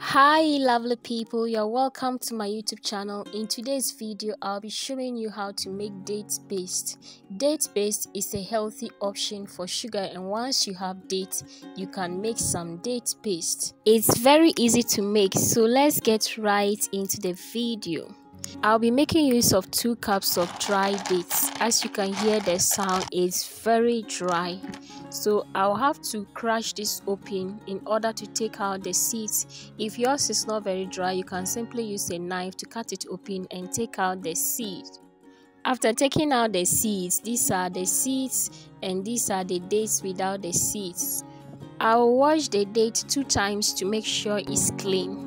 Hi lovely people, you're welcome to my YouTube channel. In today's video I'll be showing you how to make date paste. Date paste is a healthy option for sugar, and once you have dates you can make some date paste. It's very easy to make, so let's get right into the video. I'll be making use of 2 cups of dry dates. As you can hear, the sound is very dry, so I'll have to crush this open in order to take out the seeds. If yours is not very dry, you can simply use a knife to cut it open and take out the seed. After taking out the seeds, these are the seeds and these are the dates without the seeds. I'll wash the date 2 times to make sure it's clean.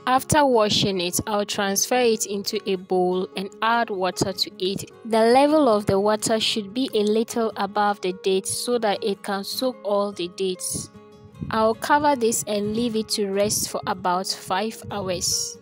After washing it, I'll transfer it into a bowl and add water to it. The level of the water should be a little above the dates so that it can soak all the dates. I'll cover this and leave it to rest for about 5 hours.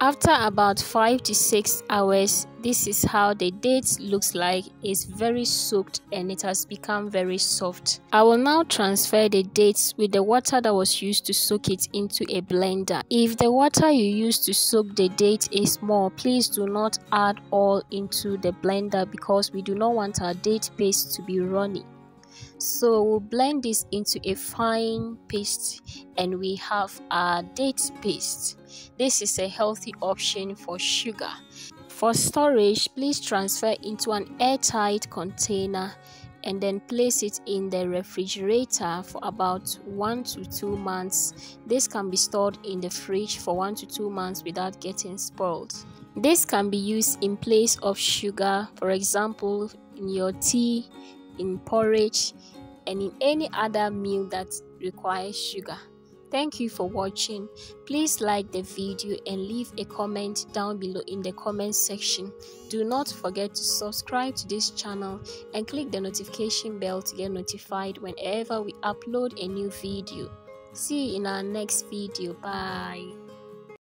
After about 5 to 6 hours, this is how the dates looks like. It's very soaked and it has become very soft. I will now transfer the dates with the water that was used to soak it into a blender. If the water you used to soak the date is more, please do not add all into the blender because we do not want our date paste to be runny. So we'll blend this into a fine paste and we have our date paste. This is a healthy option for sugar. For storage, please transfer into an airtight container and then place it in the refrigerator for about 1 to 2 months. This can be stored in the fridge for 1 to 2 months without getting spoiled. This can be used in place of sugar, for example, in your tea, in porridge, and in any other meal that requires sugar. Thank you for watching. Please like the video and leave a comment down below in the comment section. Do not forget to subscribe to this channel and click the notification bell to get notified whenever we upload a new video. See you in our next video. Bye.